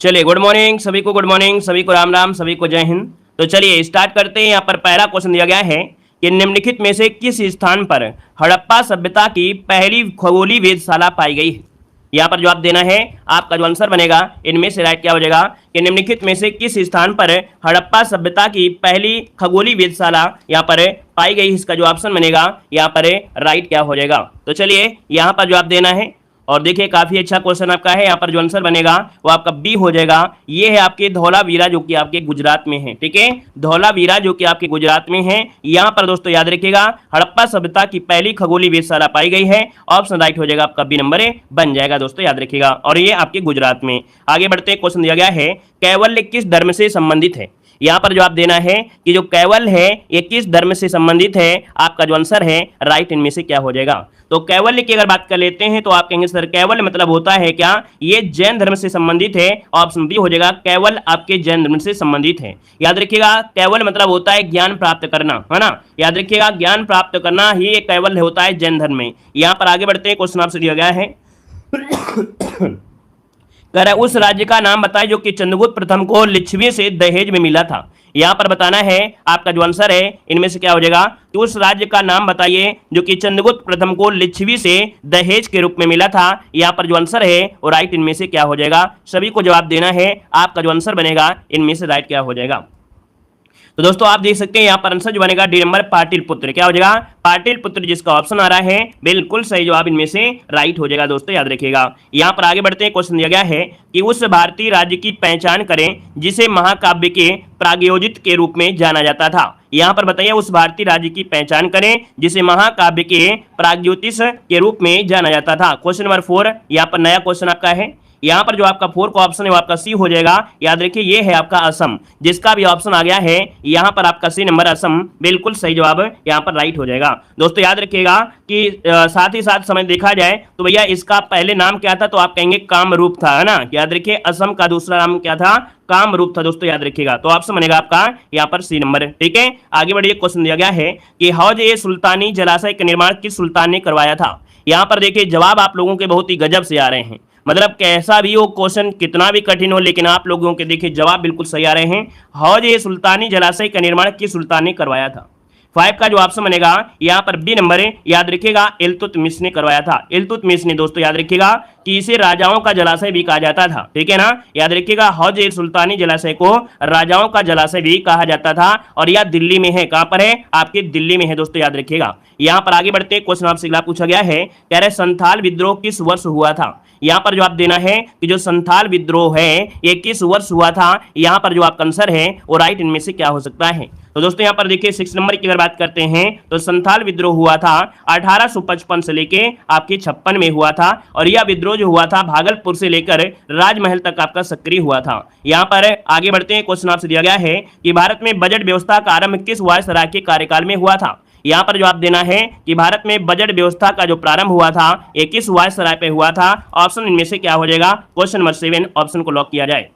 चलिए good morning सभी को, गुड मॉर्निंग सभी को, राम राम सभी को, जय हिंद। तो चलिए स्टार्ट करते हैं। यहाँ पर पहला क्वेश्चन दिया गया है कि निम्नलिखित में से किस स्थान पर हड़प्पा सभ्यता की पहली खगोलीय वेधशाला पाई गई है। यहाँ पर जवाब देना है, आपका जो आंसर बनेगा इनमें से राइट क्या हो जाएगा कि निम्नलिखित में से किस स्थान पर हड़प्पा सभ्यता की पहली खगोलीय वेधशाला यहाँ पर पाई गई। इसका जो ऑप्शन बनेगा यहाँ पर राइट क्या हो जाएगा। तो चलिए यहाँ पर जवाब देना है और देखिए काफी अच्छा क्वेश्चन आपका है। यहाँ पर जो आंसर बनेगा वो आपका बी हो जाएगा। ये है आपके धौलावीरा जो कि आपके गुजरात में है। ठीक है, धौलावीरा जो कि आपके गुजरात में है। यहाँ पर दोस्तों याद रखिएगा हड़प्पा सभ्यता की पहली खगोलीय वेधशाला पाई गई है। ऑप्शन राइट हो जाएगा आपका बी नंबर ए बन जाएगा दोस्तों, याद रखिएगा। और ये आपके गुजरात में। आगे बढ़ते क्वेश्चन दिया गया है कैवल्य किस धर्म से संबंधित है। यहाँ पर जवाब देना है कि जो कैवल्य है ये किस धर्म से संबंधित है। आपका जो आंसर है राइट इनमें से क्या हो जाएगा। तो कैवल्य की अगर बात कर लेते हैं तो आप कहेंगे सर कैवल्य मतलब होता है क्या, ये जैन धर्म से संबंधित है। ऑप्शन बी हो जाएगा कैवल्य आपके जैन धर्म से संबंधित है। याद रखिएगा कैवल्य मतलब होता है ज्ञान प्राप्त करना, है ना। याद रखिएगा ज्ञान प्राप्त करना ही एक कैवल्य होता है जैन धर्म में। यहाँ पर आगे बढ़ते हैं, क्वेश्चन आपसे दिया गया है कह रहा है उस राज्य का नाम बताएं जो कि चंद्रगुप्त प्रथम को लिच्छवी से दहेज में मिला था। यहाँ पर बताना है आपका जो आंसर है इनमें से क्या हो जाएगा कि उस राज्य का नाम बताइए जो कि चंद्रगुप्त प्रथम को लिच्छवी से दहेज के रूप में मिला था। यहाँ पर जो आंसर है वो राइट इनमें से क्या हो जाएगा। सभी को जवाब देना है, आपका जो आंसर बनेगा इनमें से राइट क्या हो जाएगा। तो दोस्तों आप देख सकते हैं यहाँ पर आंसर जो बनेगा डी नंबर पाटिलपुत्र क्या हो जाएगा, पाटिलपुत्र जिसका ऑप्शन आ रहा है बिल्कुल सही जवाब इनमें से राइट हो जाएगा दोस्तों, याद रखिएगा। यहाँ पर आगे बढ़ते हैं, क्वेश्चन दिया गया है कि उस भारतीय राज्य की पहचान करें जिसे महाकाव्य के प्राग्योजित के रूप में जाना जाता था। यहाँ पर बताइए उस भारतीय राज्य की पहचान करें जिसे महाकाव्य के प्राग्योतिष के रूप में जाना जाता था। क्वेश्चन नंबर 4 यहाँ पर नया क्वेश्चन आपका है। यहाँ पर जो आपका 4 का ऑप्शन है वो आपका सी हो जाएगा। याद रखिए ये है आपका असम, जिसका भी ऑप्शन आ गया है यहाँ पर आपका सी नंबर असम बिल्कुल सही जवाब यहाँ पर राइट हो जाएगा। दोस्तों याद रखिएगा कि साथ ही साथ समय देखा जाए तो भैया इसका पहले नाम क्या था, तो आप कहेंगे कामरूप था, है ना। याद रखिए असम का दूसरा नाम क्या था, कामरूप था दोस्तों, याद रखिएगा। तो ऑप्शन बनेगा आपका यहाँ पर सी नंबर। ठीक है, आगे बढ़िए, क्वेश्चन दिया गया है कि हौज ए सुल्तानी जलाशय का निर्माण किस सुल्तान ने करवाया था। यहाँ पर देखिए जवाब आप लोगों के बहुत ही गजब से आ रहे हैं, मतलब कैसा भी हो क्वेश्चन कितना भी कठिन हो लेकिन आप लोगों के देखिए जवाब बिल्कुल सही आ रहे हैं। हौज ए सुल्तानी जलाशय का निर्माण किस सुल्तान ने करवाया था। 5 का जो ऑप्शन बनेगा यहाँ पर बी नंबर है। याद रखिएगा इल्तुतमिश ने करवाया था। इल्तुतमिश ने दोस्तों याद रखिएगा कि इसे राजाओं का जलाशय भी कहा जाता था। ठीक है ना, याद रखिएगा हौज ए सुल्तानी जलाशय को राजाओं का जलाशय भी कहा जाता था और यह दिल्ली में है। कहां पर है, आपके दिल्ली में है दोस्तों, याद रखिएगा। यहाँ पर आगे बढ़ते क्वेश्चन आपसे अगला पूछा गया है, कह रहे संथाल विद्रोह किस वर्ष हुआ था। यहाँ पर जवाब देना है कि जो संथाल विद्रोह है ये किस वर्ष हुआ था। यहाँ पर जो आपका आंसर है वो राइट इनमें से क्या हो सकता है। तो दोस्तों यहाँ पर देखिए 6 नंबर की अगर बात करते हैं तो संथाल विद्रोह हुआ था 1855 से लेके आपके 56 में हुआ था और यह विद्रोह जो हुआ था भागलपुर से लेकर राजमहल तक आपका सक्रिय हुआ था। यहाँ पर आगे बढ़ते हैं, क्वेश्चन आपसे दिया गया है कि भारत में बजट व्यवस्था का आरंभ किस वायसराय के कार्यकाल में हुआ था। यहाँ पर जवाब देना है कि भारत में बजट व्यवस्था का जो प्रारंभ हुआ था ये किस वायसराय पे हुआ था। ऑप्शन इनमें से क्या हो जाएगा, क्वेश्चन नंबर 7 ऑप्शन को लॉक किया जाए।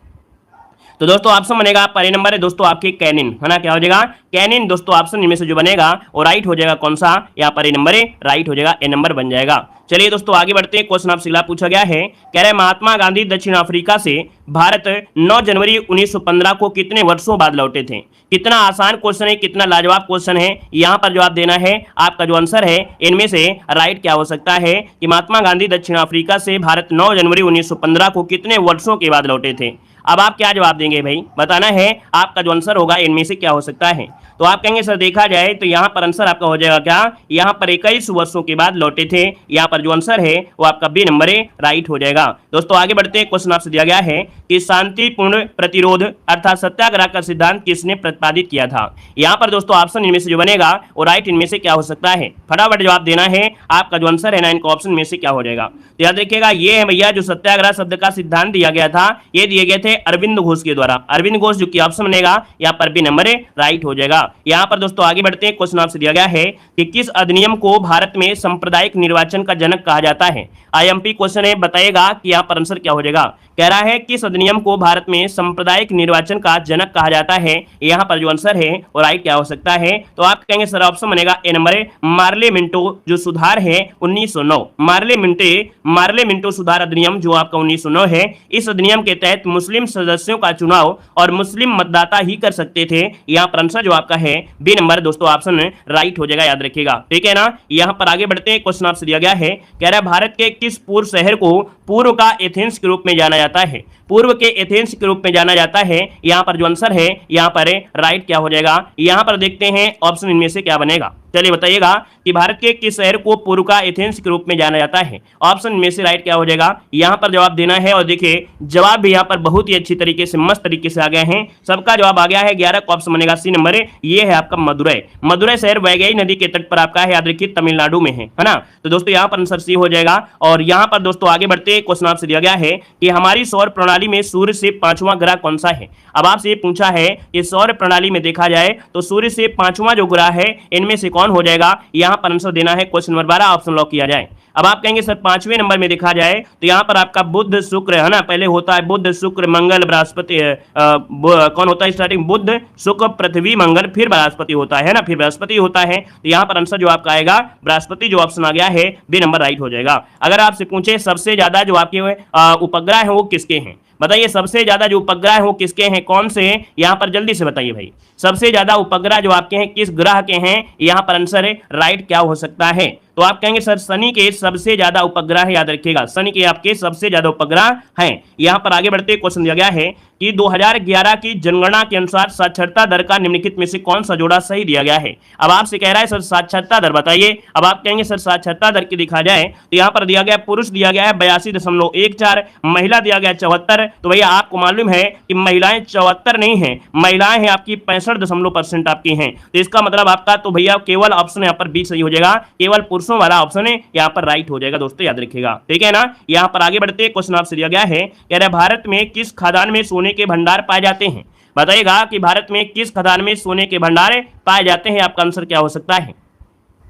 तो दोस्तों ऑप्शन बनेगा पहले नंबर है दोस्तों आपके कैनिन, है ना। क्या हो जाएगा, कैनिन दोस्तों ऑप्शन इनमें से जो बनेगा वो राइट हो जाएगा। कौन सा, यहाँ पर ए नंबर है राइट हो जाएगा, ए नंबर बन जाएगा। चलिए दोस्तों आगे बढ़ते हैं, क्वेश्चन आपसे अगला पूछा गया है, कह रहे महात्मा गांधी दक्षिण अफ्रीका से भारत 9 जनवरी 1915 को कितने वर्षों बाद लौटे थे। कितना आसान क्वेश्चन है, कितना लाजवाब क्वेश्चन है। यहाँ पर जवाब देना है, आपका जो आंसर है इनमें से राइट क्या हो सकता है कि महात्मा गांधी दक्षिण अफ्रीका से भारत 9 जनवरी 1915 को कितने वर्षों के बाद लौटे थे। अब आप क्या जवाब देंगे भाई, बताना है। आपका जो आंसर होगा इनमें से क्या हो सकता है। तो आप कहेंगे सर देखा जाए तो यहाँ पर आंसर आपका हो जाएगा क्या, यहाँ पर 21 वर्षों के बाद लौटे थे। यहाँ पर जो आंसर है वो आपका बी नंबर है राइट हो जाएगा। दोस्तों आगे बढ़ते हैं, क्वेश्चन आपसे दिया गया है कि शांतिपूर्ण प्रतिरोध अर्थात सत्याग्रह का सिद्धांत किसने प्रतिपादित किया था। यहाँ पर दोस्तों ऑप्शन इनमें से जो बनेगा वो राइट इनमें से क्या हो सकता है। फटाफट जवाब देना है, आपका जो आंसर है ना इनका ऑप्शन में से क्या हो जाएगा। तो याद रखिएगा ये है भैया जो सत्याग्रह शब्द का सिद्धांत दिया गया था ये दिए गए थे अरविंद घोष के द्वारा। अरविंद घोष जो कि ऑप्शन बनेगा यहाँ पर बी नंबर है राइट हो जाएगा। यहाँ पर दोस्तों आगे बढ़ते हैं, क्वेश्चन आपसे दिया गया है कि किस अधिनियम को भारत में सांप्रदायिक निर्वाचन का जनक कहा जाता है। आईएमपी क्वेश्चन है, बताएगा कि यहाँ पर आंसर क्या हो जाएगा। कह रहा है किस अधिनियम को भारत में सांप्रदायिक निर्वाचन का जनक कहा जाता है। यहाँ पर जो आंसर है वो राइट क्या हो सकता है, तो आप कहेंगे सर ऑप्शन बनेगा ए नंबर है मार्ले मिंटो जो सुधार है 1909। मार्ले मिंटो सुधार अधिनियम जो आपका 1909 है, इस अधिनियम के तहत मुस्लिम सदस्यों का चुनाव और मुस्लिम मतदाता ही कर सकते थे। यहाँ पर आंसर जो आपका है बी नंबर दोस्तों ऑप्शन राइट हो जाएगा, याद रखिएगा, ठीक है ना। यहाँ पर आगे बढ़ते हैं, क्वेश्चन आपसे दिया गया है, कह रहा है भारत के किस पूर्व शहर को पूर्व का एथेंस के रूप में जाना जाता है। पूर्व के एथेंस के रूप में जाना जाता है। यहाँ पर जो आंसर है यहाँ पर राइट क्या हो जाएगा, यहाँ पर देखते हैं ऑप्शन इनमें से क्या बनेगा। चलिए बताइएगा कि भारत के किस शहर को पूर्व का एथेंस के रूप में जाना जाता है। ऑप्शन में से राइट क्या हो जाएगा, यहाँ पर जवाब देना है। और देखिए जवाब भी यहाँ पर बहुत ही अच्छी तरीके से मस्त तरीके से आ गए हैं, सबका जवाब आ गया है 11 का ऑप्शन बनेगा सी नंबर, ये है आपका मदुरै। मदुरै शहर वैगई नदी के तट पर आपका है, याद रखिए तमिलनाडु में है ना। तो दोस्तों यहाँ पर आंसर सी हो जाएगा। और यहाँ पर दोस्तों आगे बढ़ते क्वेश्चन आपसे दिया गया है कि हमारी सौर प्रणाली में सूर्य से 5वां ग्रह कौन सा है। अब आपसे ये पूछा है कि सौर प्रणाली में देखा जाए तो सूर्य से 5वां जो ग्रह है इनमें से कौन हो जाएगा। यहाँ पर आंसर देना है क्वेश्चन नंबर 12, ऑप्शन लॉक किया जाए। अब आप कहेंगे सर 5वें नंबर में देखा जाए तो यहाँ पर आपका बुध शुक्र है ना, पहले होता है बुध शुक्र मंगल बृहस्पति, कौन होता है स्टार्टिंग, बुध शुक्र पृथ्वी मंगल, फिर बृहस्पति होता है ना, फिर बृहस्पति होता है। तो यहाँ पर आंसर जो आपका आएगा बृहस्पति जो ऑप्शन आ गया है बी नंबर राइट हो जाएगा। अगर आपसे पूछे सबसे ज्यादा जो आपके उपग्रह है वो किसके हैं, बताइए सबसे ज्यादा जो उपग्रह है वो किसके हैं, कौन से हैं, यहाँ पर जल्दी से बताइए भाई। सबसे ज्यादा उपग्रह जो आपके हैं किस ग्रह के हैं, यहाँ पर आंसर है राइट क्या हो सकता है। तो आप कहेंगे सर शनि के सबसे ज्यादा उपग्रह है, याद रखिएगा शनि के आपके सबसे ज्यादा उपग्रह हैं। यहाँ पर आगे बढ़ते क्वेश्चन दिया गया है कि 2011 की जनगणना के अनुसार साक्षरता दर का निम्नलिखित में से कौन सा जोड़ा सही दिया गया है। अब आपसे कह रहा है सर साक्षरता दर बताइए। अब आप कहेंगे सर साक्षरता दर की देखा जाए तो यहाँ पर दिया गया पुरुष दिया गया है 82.14, महिला दिया गया 74। तो भैया आपको मालूम है कि महिलाएं 74 नहीं है, महिलाएं हैं आपकी 65% आपकी हैं। तो इसका मतलब आपका तो भैया केवल ऑप्शन यहाँ पर बी सही हो जाएगा, केवल पुरुषों वाला ऑप्शन है यहाँ पर राइट हो जाएगा दोस्तों, याद रखिएगा, ठीक है ना। यहाँ पर आगे बढ़ते क्वेश्चन आपसे दिया गया है, कह रहा है भारत में किस खदान में सोने के भंडार पाए जाते हैं। बताइएगा कि भारत में किस खदान में सोने के भंडार पाए जाते हैं, आपका आंसर क्या हो सकता है।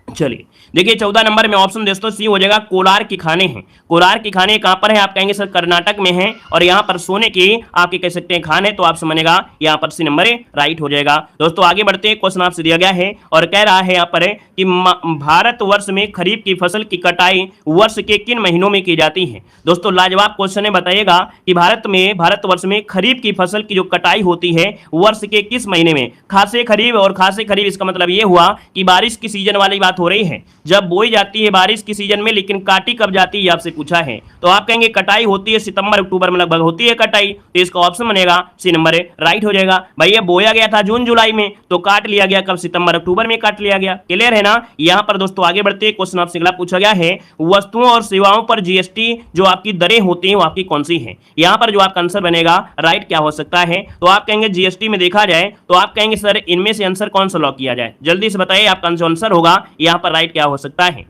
चलिए देखिए 14 नंबर में ऑप्शन दोस्तों सी हो जाएगा कोलार की खाने हैं। कोलार की खाने कहां पर है, आप कहेंगे सर कर्नाटक में है, और यहां पर सोने की आपके कह सकते हैं खाने, तो आपसे बनेगा यहां पर सी नंबर राइट हो जाएगा। दोस्तों आगे बढ़ते हैं, क्वेश्चन आपसे दिया गया है और कह रहा है यहां पर कि भारत वर्ष में खरीफ की फसल की कटाई वर्ष के किन महीनों में की जाती है। दोस्तों लाजवाब क्वेश्चन है, बताइएगा कि भारत वर्ष में खरीफ की फसल की जो कटाई होती है वर्ष के किस महीने में। खासे खरीफ और खासे खरीफ इसका मतलब ये हुआ कि बारिश की सीजन वाली बात हो रही है, जब बोई जाती है बारिश की सीजन में, लेकिन काटी कब जाती है आपसे पूछा है। तो आप कहेंगे कटाई होती है सितंबर अक्टूबर में लगभग होती है कटाई, तो इसका ऑप्शन बनेगा सी नंबर राइट हो जाएगा। भाई ये बोया गया था जून जुलाई में, तो काट लिया गया कब, सितंबर अक्टूबर में काट लिया गया, क्लियर है ना। यहाँ पर दोस्तों आगे बढ़ते क्वेश्चन आपसे अगला पूछा गया है वस्तुओं और सेवाओं पर जीएसटी जो आपकी दरें होती हैं वो आपकी कौन सी है। यहाँ पर जो आपका आंसर बनेगा राइट क्या हो सकता है, तो आप कहेंगे जीएसटी में देखा जाए तो आप कहेंगे सर इनमें से आंसर कौन सा लॉक किया जाए, जल्दी से बताइए आपका जो आंसर होगा यहाँ पर राइट क्या हो सकता है।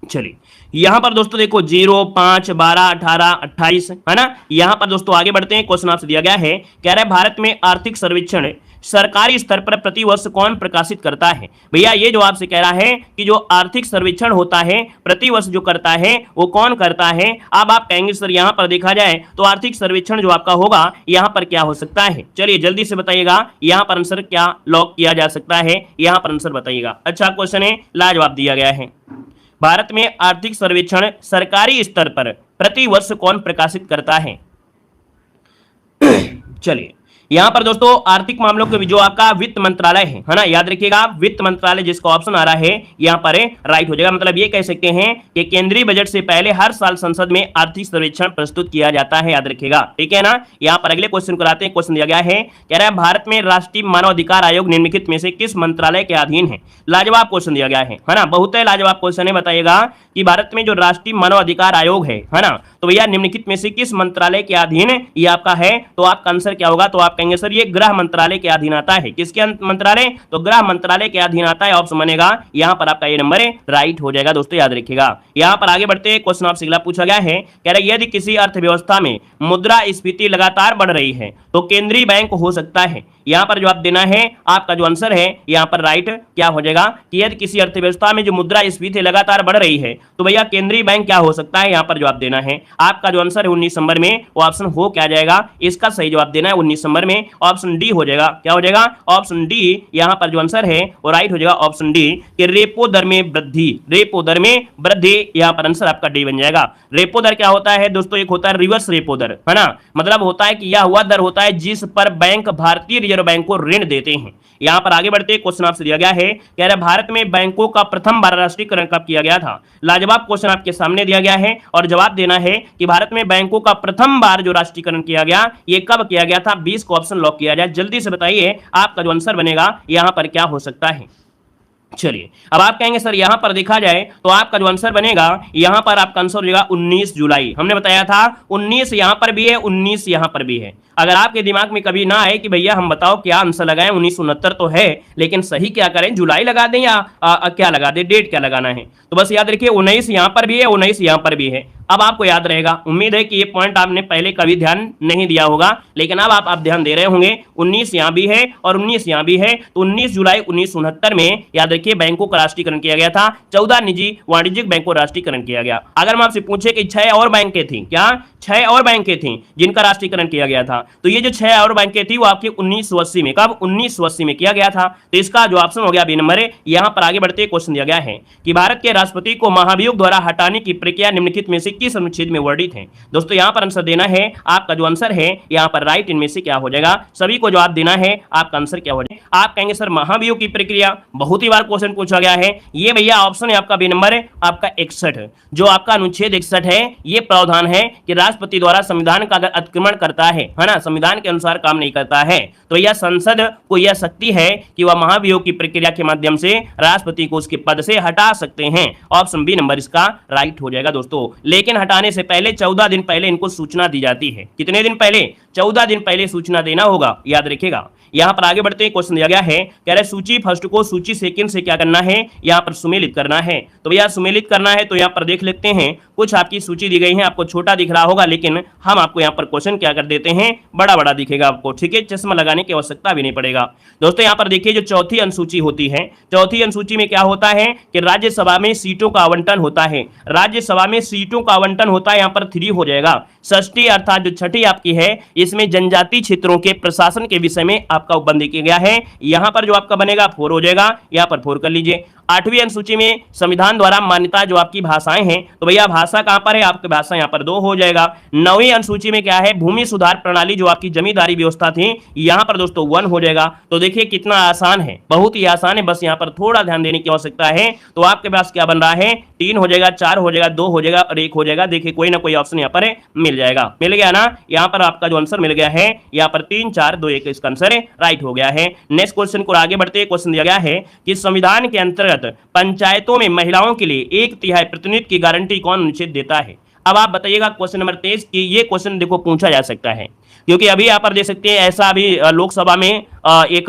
चलिए यहां पर दोस्तों देखो 0, 5, 12, 18, 28 है ना। यहां पर दोस्तों आगे बढ़ते हैं, क्वेश्चन आपसे दिया गया है, कह रहा है भारत में आर्थिक सर्वेक्षण सरकारी स्तर पर प्रतिवर्ष कौन प्रकाशित करता है। भैया ये जो आपसे कह रहा है कि जो आर्थिक सर्वेक्षण होता है प्रतिवर्ष जो करता है वो कौन करता है। अब आप कहेंगे सर यहां पर देखा जाए तो आर्थिक सर्वेक्षण जो आपका होगा यहां पर क्या हो सकता है। चलिए जल्दी से बताइएगा यहां पर आंसर क्या लॉक किया जा सकता है, यहां पर आंसर बताइएगा। अच्छा क्वेश्चन है, लाजवाब दिया गया है। भारत में आर्थिक सर्वेक्षण सरकारी स्तर पर प्रतिवर्ष कौन प्रकाशित करता है। चलिए यहां पर दोस्तों आर्थिक मामलों के जो आपका वित्त मंत्रालय है ना, याद रखिएगा वित्त मंत्रालय जिसका ऑप्शन आ रहा है यहां पर राइट हो जाएगा। मतलब ये कह सकते हैं कि केंद्रीय बजट से पहले हर साल संसद में आर्थिक सर्वेक्षण प्रस्तुत किया जाता है, याद रखिएगा, ठीक है ना। यहां पर अगले क्वेश्चन को लाते हैं, क्वेश्चन दिया गया है, कह रहा है भारत में राष्ट्रीय मानवाधिकार आयोग निम्नलिखित में से किस मंत्रालय के अधीन है। लाजवाब क्वेश्चन दिया गया है ना, बहुत लाजवाब क्वेश्चन है। बताइएगा कि भारत में जो राष्ट्रीय मानवाधिकार आयोग है ना, तो भैया निम्नलिखित में से किस मंत्रालय के अधीन ये आपका है, तो आपका आंसर क्या होगा। तो आप कहेंगे सर ये गृह मंत्रालय के अधीन आता है। किसके मंत्रालय, तो गृह मंत्रालय के अधीन आता है, ऑप्शन बनेगा यहां पर आपका ये नंबर राइट हो जाएगा दोस्तों, याद रखिएगा। यहां पर आगे बढ़ते क्वेश्चन आपसे अगला पूछा गया है, कह रहा है यदि किसी अर्थव्यवस्था में मुद्रास्फीति लगातार बढ़ रही है तो केंद्रीय बैंक हो सकता है। यहां पर जवाब देना है, आपका जो आंसर है यहां पर राइट क्या हो जाएगा कि यदि किसी अर्थव्यवस्था में जो मुद्रास्फीति लगातार बढ़ रही है तो भैया केंद्रीय बैंक क्या हो सकता है, यहां पर जवाब देना है। आपका जो आंसर है 19 नंबर में वो ऑप्शन हो क्या जाएगा, इसका सही जवाब देना है 19 नंबर में ऑप्शन डी हो जाएगा। क्या हो जाएगा, ऑप्शन डी। यहां पर जो आंसर है वो राइट हो जाएगा ऑप्शन डी कि रेपो दर में वृद्धि, रेपो दर में वृद्धि, यहां पर आंसर आपका डी बन जाएगा। रेपो दर क्या होता है दोस्तों, एक होता है रिवर्स रेपो दर, है ना, मतलब होता है कि यह वह दर होता है जिस पर बैंक भारतीय रिजर्व बैंक को ऋण देते हैं। यहां पर आगे बढ़ते क्वेश्चन आपसे दिया गया है, कह रहे भारत में बैंकों का प्रथम बार राष्ट्रीयकरण कब किया गया था। लाजवाब क्वेश्चन आपके सामने दिया गया है और जवाब देना है कि भारत में बैंकों का प्रथम बार जो राष्ट्रीयकरण किया गया ये कब किया गया था। 20 को ऑप्शन लॉक किया जाए, जल्दी से बताइए आपका जो आंसर बनेगा यहां पर क्या हो सकता है। चलिए अब आप कहेंगे सर यहां पर देखा जाए तो आपका जो आंसर बनेगा यहां पर आपका आंसर हो जाएगा 19 जुलाई। हमने बताया था 19 यहां पर भी है, 19 यहां पर भी है। अगर आपके दिमाग में कभी ना आए कि भैया हम बताओ क्या आंसर लगाएं, 1969 तो है लेकिन सही क्या करें, जुलाई लगा दें या क्या लगा दें, डेट क्या लगाना है, तो बस याद रखिए 19 यहां पर भी है, 19 यहां पर भी है। अब आपको याद रहेगा, उम्मीद है कि ये पॉइंट आपने पहले कभी ध्यान नहीं दिया होगा लेकिन अब आप ध्यान दे रहे होंगे। 19 यहां भी है और 19 यहां भी है, तो 19 जुलाई 1969 में याद रखिए बैंकों का राष्ट्रीयकरण किया गया था। 14 निजी वाणिज्यिक बैंकों का राष्ट्रीयकरण किया गया। अगर मैं आपसे पूछे कि 6 और बैंकें थी, क्या 6 और बैंकें थी जिनका राष्ट्रीयकरण किया गया था, तो ये जो 6 और बैंकें थी वो आपकी 1980 में, कब 1980 में किया गया था। तो इसका जो ऑप्शन हो गया बी नंबर है। यहां पर आगे बढ़ते क्वेश्चन दिया गया है कि भारत के राष्ट्रपति को महाभियोग द्वारा हटाने की प्रक्रिया निम्नलिखित में से किस अनुच्छेद में वर्णित है। दोस्तों यहां पर आंसर देना है, आपका जो आंसर है यहां पर राइट इनमें से क्या हो जाएगा, सभी को जवाब देना है, आपका आंसर क्या हो जाएगा। आप कहेंगे सर महाभियोग की प्रक्रिया, बहुत ही बार क्वेश्चन पूछा गया है, ये भैया ऑप्शन है आपका बी नंबर है आपका 61, जो आपका अनुच्छेद 61 है ये प्रावधान है कि राष्ट्रपति द्वारा संविधान का अगर अतिक्रमण करता है ना, संविधान के अनुसार काम नहीं करता है, तो यह संसद को यह शक्ति है कि वह महाभियोग की प्रक्रिया के माध्यम से राष्ट्रपति को उसके पद से हटा सकते हैं। ऑप्शन बी नंबर इसका राइट हो जाएगा दोस्तों। लेकिन हटाने से पहले 14 दिन पहले इनको सूचना दी जाती है। कितने दिन पहले, 14 दिन पहले सूचना देना होगा, याद रखिएगा। यहां पर आगे बढ़ते हैं, क्वेश्चन दिया गया है, कह रहे सूची फर्स्ट को सूची सेकंड से क्या करना है, यहां पर सुमेलित करना है। तो भैया सुमेलित करना है तो यहां पर देख लेते हैं, कुछ आपकी सूची दी गई है, आपको छोटा दिख रहा होगा लेकिन हम आपको यहां पर क्वेश्चन क्या कर देते हैं, बड़ा बड़ा दिखेगा आपको, ठीक है, चश्मा लगाने की आवश्यकता भी नहीं पड़ेगा। दोस्तों यहां पर देखिए जो चौथी अनुसूची होती है, चौथी अनुसूची में क्या होता है कि राज्यसभा में सीटों का आवंटन होता है, राज्यसभा में सीटों का आवंटन होता है, यहां पर 3 हो जाएगा। षष्ठी अर्थात जो छठी आपकी है इसमें जनजातीय क्षेत्रों के प्रशासन के विषय में आपका उपबंध किया गया है, यहां पर जो आपका बनेगा 4 हो जाएगा, यहां पर 4 कर लीजिए। 8वीं अनुसूची में संविधान द्वारा मान्यता जो आपकी भाषाएं हैं, तो भैया भाषा कहां पर है, आपकी भाषा यहां पर 2 हो जाएगा। 9वीं अनुसूची में क्या है, भूमि सुधार प्रणाली जो आपकी जमींदारी व्यवस्था थी, यहां पर दोस्तों 1 हो जाएगा। तो देखिए कितना आसान है, बहुत ही आसान है, बस यहां पर थोड़ा ध्यान देने की आवश्यकता है। तो आपके पास क्या बन रहा है, 3 हो जाएगा, 4 हो जाएगा, 2 हो जाएगा और 1 हो जाएगा। देखिए कोई ना कोई ऑप्शन यहां पर मिल जाएगा, मिल गया ना, यहां पर आपका जो आंसर मिल गया है यहां पर 3 4 2 1 इसका आंसर राइट हो गया है। नेक्स्ट क्वेश्चन को आगे बढ़ते हैं, क्वेश्चन दिया गया है कि संविधान के अंतर्गत पंचायतों में महिलाओं के लिए 1/3 प्रतिनिधित्व की गारंटी कौन अनुच्छेद देता है। अब आप बताइएगा क्वेश्चन नंबर 23 की, ये क्वेश्चन देखो पूछा जा सकता है क्योंकि अभी यहाँ पर देख सकते हैं ऐसा अभी लोकसभा में एक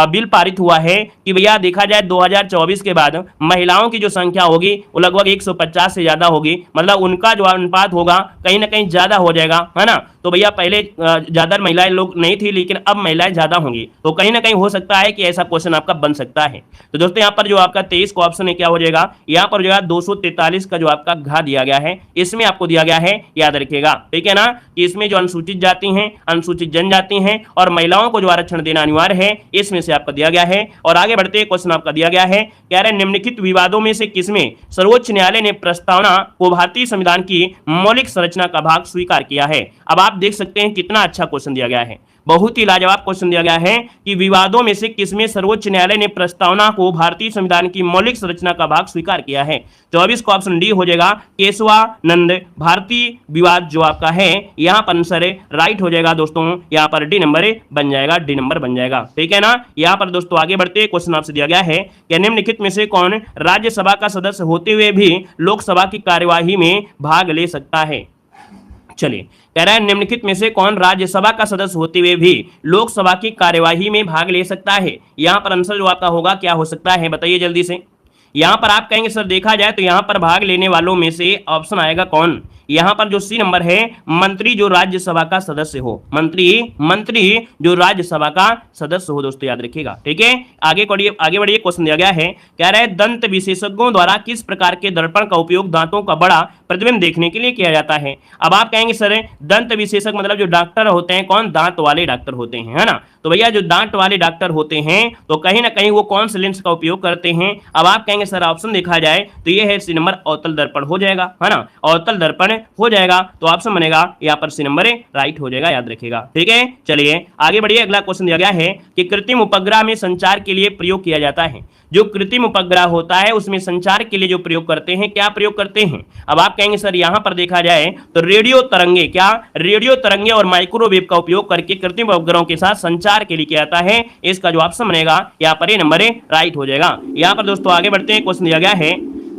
बिल पारित हुआ है कि भैया देखा जाए 2024 के बाद महिलाओं की जो संख्या होगी वो लगभग 150 से ज्यादा होगी, मतलब उनका जो अनुपात होगा कहीं ना कहीं ज्यादा हो जाएगा, है ना। तो भैया पहले ज्यादा महिलाएं लोग नहीं थी लेकिन अब महिलाएं ज्यादा होंगी, तो कहीं ना कहीं हो सकता है कि ऐसा क्वेश्चन आपका बन सकता है। तो दोस्तों यहाँ पर जो आपका 23 का ऑप्शन है क्या हो जाएगा, यहाँ पर जो है 243 का जो आपका घ दिया गया है इसमें आपको दिया गया है, याद रखिएगा, ठीक है ना, कि इसमें जो अनुसूचित जाति हैं, अनुसूचित जनजाति हैं और महिलाओं को जो आरक्षण देना अनिवार्य है, इसमें से आपका दिया गया है। और आगे बढ़ते क्वेश्चन आपका दिया गया है, कह रहे निम्नलिखित विवादों में से किसमें सर्वोच्च न्यायालय ने प्रस्तावना को भारतीय संविधान की मौलिक संरचना का भाग स्वीकार किया है। अब आप देख सकते हैं कितना अच्छा क्वेश्चन दिया गया है, बहुत ही लाजवाब क्वेश्चन दिया गया है कि विवादों में से किसमें सर्वोच्च न्यायालय ने प्रस्तावना को भारतीय संविधान की मौलिक संरचना का भाग स्वीकार किया है। 24 का ऑप्शन डी हो जाएगा, केशवानंद भारतीय विवाद जो आपका है यहां पर आंसर राइट हो जाएगा दोस्तों, यहां पर डी नंबर बन जाएगा, डी नंबर बन जाएगा, ठीक है ना। यहां पर दोस्तों आगे बढ़ते क्वेश्चन आपसे दिया गया है कि निम्नलिखित में से कौन राज्यसभा का सदस्य होते हुए भी लोकसभा की कार्यवाही में भाग ले सकता है। चलिए कह रहा है निम्नलिखित में से कौन राज्यसभा का सदस्य होते हुए भी लोकसभा की कार्यवाही में भाग ले सकता है। यहां पर आंसर जो आपका होगा क्या हो सकता है, बताइए जल्दी से। यहां पर आप कहेंगे सर देखा जाए तो यहां पर भाग लेने वालों में से ऑप्शन आएगा कौन, यहाँ पर जो सी नंबर है, मंत्री जो राज्यसभा का सदस्य हो, मंत्री जो राज्यसभा का सदस्य हो दोस्तों, याद रखिएगा। ठीक है, आगे बढ़िए। क्वेश्चन दिया गया है, कह रहा है दंत विशेषज्ञों द्वारा किस प्रकार के दर्पण का उपयोग दांतों का बड़ा प्रतिबिंब देखने के लिए किया जाता है। अब आप कहेंगे सर दंत विशेषज्ञ मतलब जो डॉक्टर होते हैं, कौन, दांत वाले डॉक्टर होते हैं, है ना। तो भैया जो दांत वाले डॉक्टर होते हैं तो कहीं ना कहीं वो कौन से लेंस का उपयोग करते हैं। अब आप कहेंगे सर ऑप्शन देखा जाए तो ये है सी नंबर अवतल दर्पण हो जाएगा, है ना, अवतल दर्पण हो जाएगा। तो ऑप्शन बनेगा यहाँ पर सी नंबर राइट हो जाएगा, याद रखिएगा। ठीक है, चलिए आगे बढ़िए। अगला क्वेश्चन दिया गया है कि कृत्रिम उपग्रह में संचार के लिए प्रयोग किया जाता है। जो कृत्रिम उपग्रह होता है उसमें संचार के लिए जो प्रयोग करते हैं, क्या प्रयोग करते हैं। अब आप कहेंगे सर यहां पर देखा जाए तो रेडियो तरंगे, क्या, रेडियो तरंगे और माइक्रोवेव का उपयोग करके कृत्रिम उपग्रहों के साथ संचार के लिए किया जाता है। इसका जो ऑप्शन बनेगा यहाँ पर ये नंबर राइट हो जाएगा। यहाँ पर दोस्तों आगे बढ़ते हैं। क्वेश्चन दिया गया है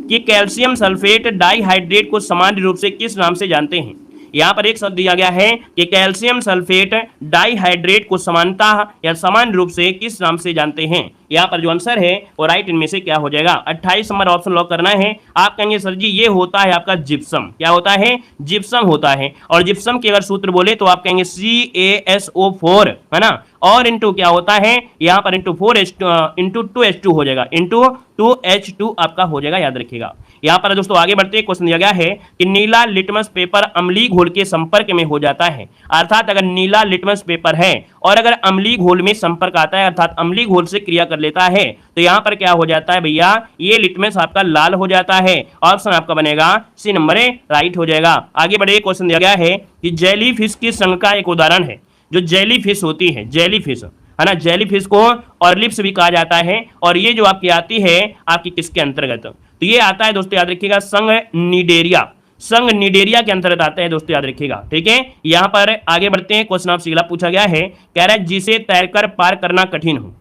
कि कैल्शियम सल्फेट डाइहाइड्रेट को सामान्य रूप से किस नाम से जानते हैं। यहाँ पर एक शब्द दिया गया है कि कैल्शियम सल्फेट डाइहाइड्रेट को समानता या सामान्य रूप से किस नाम से जानते हैं। यहाँ पर जो आंसर है वो राइट इनमें से क्या हो जाएगा, 28 नंबर ऑप्शन लॉक करना है। आप कहेंगे सर जी ये होता है आपका जिप्सम, क्या होता है, जिप्सम होता है। और जिप्सम के अगर सूत्र बोले तो आप कहेंगे CaSO4, है ना, और इंटू क्या होता है यहाँ पर इंटू 2H2 हो जाएगा, इंटू 2H2 आपका हो जाएगा, याद रखिएगा। यहाँ पर दोस्तों आगे बढ़ते हैं। क्वेश्चन दिया गया है कि नीला लिटमस पेपर अम्लीय घोल के संपर्क में हो जाता है। अर्थात अगर नीला लिटमस पेपर है और अगर अम्लीय घोल में संपर्क आता है, अर्थात अम्लीय घोल से क्रिया कर लेता है, तो यहाँ पर क्या हो जाता है भैया, ये लिटमस आपका लाल हो जाता है। ऑप्शन आपका बनेगा सी नंबर राइट हो जाएगा। आगे बढ़े। क्वेश्चन दिया गया है कि जेली फिश किस संघ का एक उदाहरण है। जो जेली फिश होती है, जेली फिश, है ना, जेली फिश को ऑर्लिप्स भी कहा जाता है। और ये जो आपकी आती है आपकी किसके अंतर्गत, तो ये आता है दोस्तों याद रखिएगा संघ निडेरिया, संघ निडेरिया के अंतर्गत आता है दोस्तों, याद रखिएगा। ठीक है, यहाँ पर आगे बढ़ते हैं। क्वेश्चन आपसे अगला पूछा गया है, कह रहा है जिसे तैरकर पार करना कठिन हो।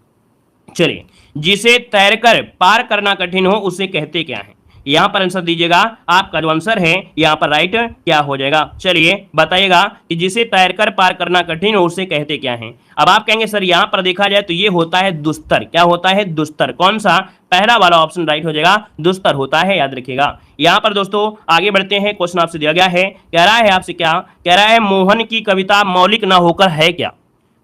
चलिए, जिसे तैरकर पार करना कठिन हो उसे कहते क्या है। यहाँ पर आंसर दीजिएगा, आपका जो आंसर है यहाँ पर राइट क्या हो जाएगा। चलिए बताइएगा कि जिसे तैरकर पार करना कठिन हो उसे कहते क्या है। अब आप कहेंगे सर यहाँ पर देखा जाए तो ये होता है दुस्तर, क्या होता है, दुस्तर। कौन सा, पहला वाला ऑप्शन राइट हो जाएगा, दुस्तर होता है, याद रखिएगा। यहाँ पर दोस्तों आगे बढ़ते हैं। क्वेश्चन आपसे दिया गया है, कह रहा है आपसे क्या, कह रहा है मोहन की कविता मौलिक ना होकर है क्या।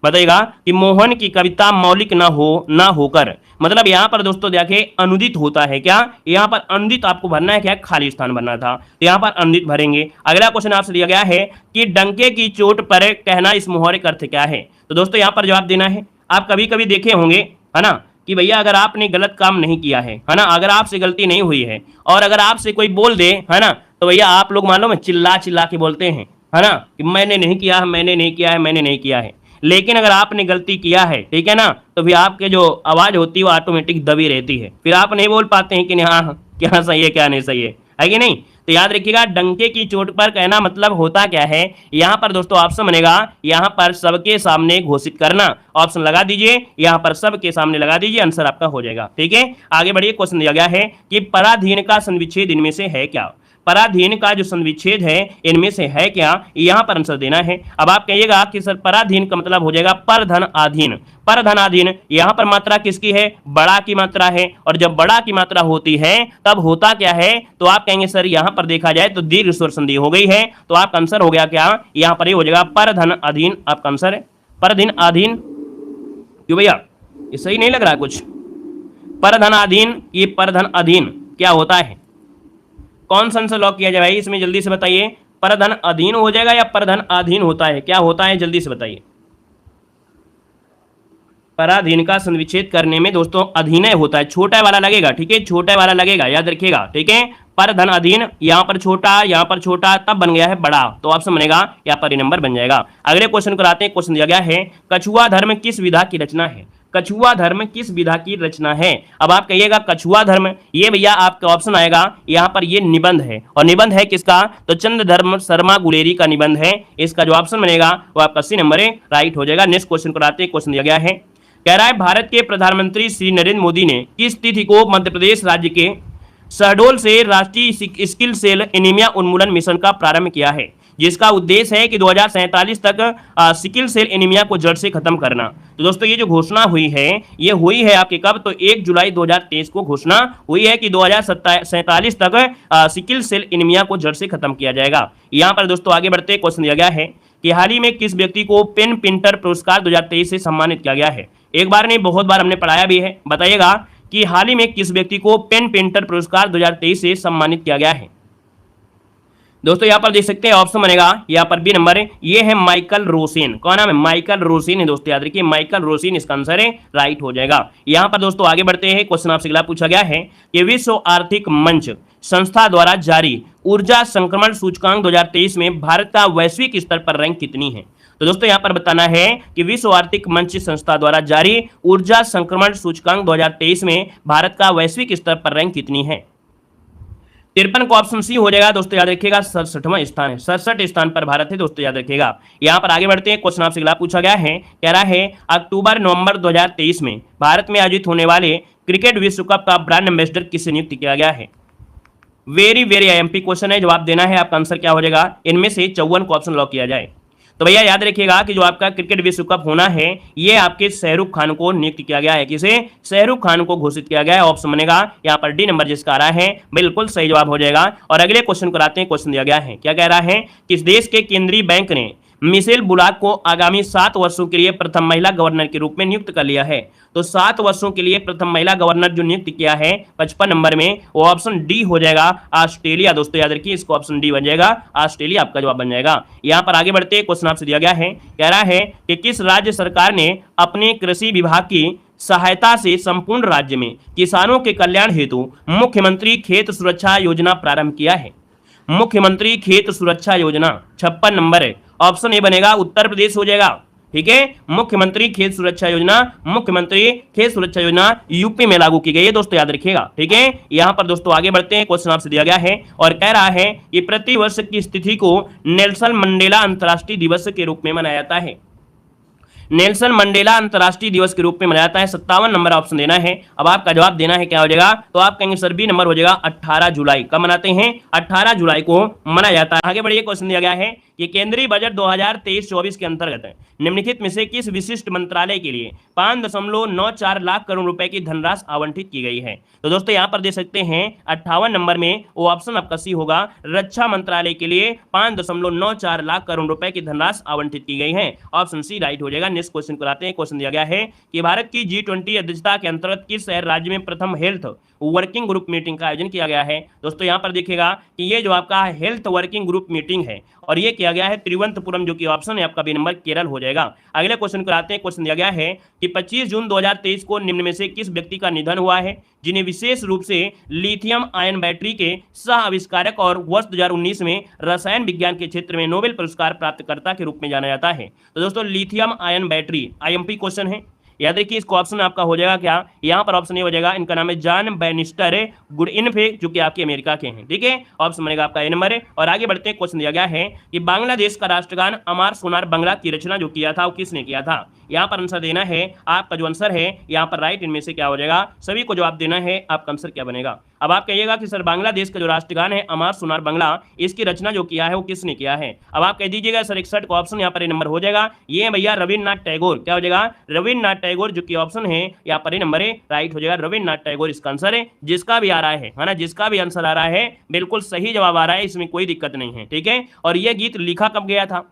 बताइएगा कि मोहन की कविता मौलिक ना होकर, मतलब यहाँ पर दोस्तों देखिए अनुदित होता है क्या, यहाँ पर अनुदित आपको भरना है क्या, खाली स्थान भरना था, तो यहाँ पर अनुदित भरेंगे। अगला क्वेश्चन आपसे दिया गया है कि डंके की चोट पर कहना इस मुहावरे का अर्थ क्या है। तो दोस्तों यहाँ पर जवाब देना है। आप कभी कभी देखे होंगे, है ना, कि भैया अगर आपने गलत काम नहीं किया है ना, अगर आपसे गलती नहीं हुई है और अगर आपसे कोई बोल दे, है ना, तो भैया आप लोग मान लो में चिल्ला चिल्ला के बोलते हैं, है ना, कि मैंने नहीं किया है, मैंने नहीं किया है, मैंने नहीं किया है। लेकिन अगर आपने गलती किया है, ठीक है ना, तो फिर आपके जो आवाज होती है वो ऑटोमेटिक दबी रहती है, फिर आप नहीं बोल पाते हैं कि हाँ क्या सही है क्या नहीं सही है कि नहीं। तो याद रखिएगा डंके की चोट पर कहना मतलब होता क्या है। यहाँ पर दोस्तों ऑप्शन बनेगा, यहाँ पर सबके सामने घोषित करना। ऑप्शन लगा दीजिए, यहाँ पर सबके सामने लगा दीजिए, आंसर आपका हो जाएगा। ठीक है, आगे बढ़िए। क्वेश्चन दिया गया है कि पराधीन का संविच्छेद इनमें से है क्या। पराधीन का जो संविच्छेद है इनमें से है क्या, यहाँ पर आंसर देना है। अब आप कहिएगा कि सर पराधीन का मतलब हो जाएगा परधन आधीन। परधन आधीन, यहाँ पर मात्रा किसकी है, बड़ा की मात्रा है। और जब बड़ा की मात्रा होती है तब होता क्या है, तो आप कहेंगे सर यहाँ पर देखा जाए तो दीर्घ स्वर संधि हो गई है, तो आपका आंसर हो गया क्या, यहाँ पर ये हो जाएगा परधन अधीन। आपका आंसर है परधीन आधीन। क्यों भैया ये सही नहीं लग रहा कुछ, परधन आधीन, ये परधन अधीन क्या होता है, कौन सा आंसर लॉक किया जाए भाई इसमें, जल्दी से बताइए। परधन अधीन हो जाएगा या परधन अधीन होता है, क्या होता है, जल्दी से बताइए। पराधीन का संविच्छेद करने में दोस्तों अधीनय होता है, छोटा वाला लगेगा, ठीक है, छोटा वाला लगेगा, याद रखिएगा। ठीक है, परधन अधीन, यहाँ पर छोटा, यहाँ पर छोटा, तब बन गया है बड़ा, तो ऑप्शन बनेगा यहाँ पर नंबर बन जाएगा। अगले क्वेश्चन को आते हैं। क्वेश्चन दिया गया है कछुआ धर्म किस विधा की रचना है। कछुआ धर्म किस विधा की रचना है। अब आप कहिएगा कछुआ धर्म, ये भैया आपका ऑप्शन आएगा यहाँ पर, ये निबंध है। और निबंध है किसका, तो चंद्रधर्म शर्मा गुलेरी का निबंध है। इसका जो ऑप्शन बनेगा वो आपका सी नंबर राइट हो जाएगा। नेक्स्ट क्वेश्चन को आते हैं। क्वेश्चन दिया गया है, कह रहा है भारत के प्रधानमंत्री श्री नरेंद्र मोदी ने किस तिथि को मध्य प्रदेश राज्य के शहडोल से राष्ट्रीय स्किल सेल एनीमिया उन्मूलन मिशन का प्रारंभ किया है। जिसका उद्देश्य है कि 2047 तक सिकिल सेल एनीमिया को जड़ से खत्म करना। तो दोस्तों ये जो घोषणा हुई है ये हुई है आपके कब, तो 1 जुलाई 2023 को घोषणा हुई है कि 2047 तक सिकिल सेल एनीमिया को जड़ से खत्म किया जाएगा। यहां पर दोस्तों आगे बढ़ते क्वेश्चन दिया गया है कि हाल ही में किस व्यक्ति को पेन पिंटर पुरस्कार 2023 से सम्मानित किया गया है। एक बार नहीं बहुत बार हमने पढ़ाया भी है, बताइएगा कि हाल ही में किस व्यक्ति को पेन पिंटर पुरस्कार 2023 से सम्मानित किया गया है। दोस्तों यहां पर देख सकते हैं ऑप्शन बनेगा यहां पर बी नंबर, ये है माइकल रोसेन। कौन नाम है? माइकल रोसेन है दोस्तों, याद रखिए माइकल रोसेन इसका आंसर है, राइट हो जाएगा। यहां पर दोस्तों आगे बढ़ते हैं, क्वेश्चन आपसे अगला पूछा गया है कि विश्व आर्थिक मंच संस्था द्वारा जारी ऊर्जा संक्रमण सूचकांक 2023 में भारत का वैश्विक स्तर पर रैंक कितनी है। तो दोस्तों यहां पर बताना है कि विश्व आर्थिक मंच संस्था द्वारा जारी ऊर्जा संक्रमण सूचकांक 2023 में भारत का वैश्विक स्तर पर रैंक कितनी है। 53 को ऑप्शन सी हो जाएगा दोस्तों, याद रखिएगा 67वां स्थान है, 67 स्थान पर भारत है दोस्तों, याद रखिएगा। यहां पर आगे बढ़ते हैं, क्वेश्चन आपसे अगला पूछा गया है, कह रहा है अक्टूबर नवंबर 2023 में भारत में आयोजित होने वाले क्रिकेट विश्व कप का ब्रांड एम्बेसडर किसे नियुक्त किया गया है। वेरी वेरी आईएमपी क्वेश्चन है, जवाब देना है, आपका आंसर क्या हो जाएगा, इनमें से 54 को ऑप्शन लॉक किया जाए। तो भैया याद रखिएगा कि जो आपका क्रिकेट विश्व कप होना है ये आपके शाहरुख खान को नियुक्त किया गया है। किसे? शाहरुख खान को घोषित किया गया है। ऑप्शन बनेगा यहाँ पर डी नंबर जिसका आ रहा है, बिल्कुल सही जवाब हो जाएगा। और अगले क्वेश्चन को आते हैं, क्वेश्चन दिया गया है, क्या कह रहा है, किस देश के केंद्रीय बैंक ने मिशेल बुलाक को आगामी 7 वर्षों के लिए प्रथम महिला गवर्नर के रूप में नियुक्त कर लिया है। तो 7 वर्षों के लिए प्रथम महिला गवर्नर जो नियुक्त किया है 55 नंबर में, वो ऑप्शन डी हो जाएगा, ऑस्ट्रेलिया। दोस्तों याद रखिए इसको, ऑप्शन डी बन जाएगा, ऑस्ट्रेलिया आपका जवाब बन जाएगा। यहां पर आगे बढ़ते क्वेश्चन आपसे दिया गया है, कह रहा है कि किस राज्य सरकार ने अपने कृषि विभाग की सहायता से संपूर्ण राज्य में किसानों के कल्याण हेतु मुख्यमंत्री खेत सुरक्षा योजना प्रारंभ किया है। मुख्यमंत्री खेत सुरक्षा योजना 56 नंबर है, ऑप्शन ए बनेगा, उत्तर प्रदेश हो जाएगा। ठीक है, मुख्यमंत्री खेत सुरक्षा योजना, मुख्यमंत्री खेत सुरक्षा योजना यूपी में लागू की गई है दोस्तों, याद रखिएगा। ठीक है, यहां पर दोस्तों आगे बढ़ते हैं, क्वेश्चन आपसे दिया गया है और कह रहा है कि प्रति वर्ष की स्थिति को नेल्सन मंडेला अंतर्राष्ट्रीय दिवस के रूप में मनाया जाता है। नेल्सन मंडेला अंतर्राष्ट्रीय दिवस के रूप में मनाया जाता है। 57 नंबर ऑप्शन देना है। अब आपका जवाब देना है, क्या हो जाएगा, तो आप कहेंगे सर बी नंबर हो जाएगा, 18 जुलाई। कब मनाते हैं? 18 जुलाई को मनाया जाता है। आगे बढ़िए, क्वेश्चन दिया गया है कि केंद्रीय बजट 2023-24 के अंतर्गत निम्नलिखित में से किस विशिष्ट मंत्रालय के लिए 5.94 लाख करोड़ रुपए की धनराशि आवंटित की गई है। तो दोस्तों यहां पर दे सकते हैं 58 नंबर में, वो ऑप्शन आपका सी होगा, रक्षा मंत्रालय के लिए 5.94 लाख करोड़ रुपए की धनराशि आवंटित की गई है। ऑप्शन सी राइट हो जाएगा। नेक्स्ट क्वेश्चन को आते हैं, क्वेश्चन दिया गया है कि भारत की G20 अध्यक्षता के अंतर्गत किस शहर राज्य में प्रथम हेल्थ वर्किंग ग्रुप मीटिंग का आयोजन किया गया है। दोस्तों यहां पर देखिएगा कि ये जो आपका हेल्थ वर्किंग ग्रुप मीटिंग है और ये किया गया है तिरुवनंतपुरम, जो कि ऑप्शन है आपका बी नंबर, केरल हो जाएगा। अगले क्वेश्चन को आते हैं, क्वेश्चन दिया गया है कि 25 जून 2023 को निम्न में से किस व्यक्ति का निधन हुआ है जिन्हें विशेष रूप से लिथियम आयन बैटरी के सह आविष्कारक और वर्ष 2019 में रसायन विज्ञान के क्षेत्र में नोबेल पुरस्कार प्राप्तकर्ता के रूप में जाना जाता है। तो दोस्तों lithium ion battery IMP question है, याद रखिए इसको, ऑप्शन आपका हो जाएगा क्या, यहाँ पर ऑप्शन ये हो जाएगा, इनका नाम है जॉन बैनिस्टर गुडइनफे, जो कि आपके अमेरिका के हैं। ठीक है, ऑप्शन बनेगा आपका ए नंबर है। और आगे बढ़ते हैं, क्वेश्चन दिया गया है कि बांग्लादेश का राष्ट्रगान अमार सोनार बांग्ला की रचना जो किया था वो किसने किया था। यहाँ पर आंसर देना है, आपका जो आंसर है यहाँ पर राइट, इनमें से क्या हो जाएगा, सभी को जवाब देना है, आपका आंसर क्या बनेगा। अब आप कहिएगा कि सर बांग्लादेश का जो राष्ट्रगान है अमार सोनार बांग्ला, इसकी रचना जो किया है वो किसने किया है। अब आप कह दीजिएगा सर 61 को ऑप्शन यहाँ पर ए नंबर हो जाएगा, ये है भैया रविन्द्रनाथ टैगोर। क्या हो जाएगा, रविन्द्रनाथ टैगोर, जो कि ऑप्शन है यहाँ पर ए नंबर है, राइट हो जाएगा, रविन्द्रनाथ टैगोर इसका आंसर है। जिसका भी आ रहा है ना, जिसका भी आंसर आ रहा है बिल्कुल सही जवाब आ रहा है, इसमें कोई दिक्कत नहीं है। ठीक है, और यह गीत लिखा कब गया था,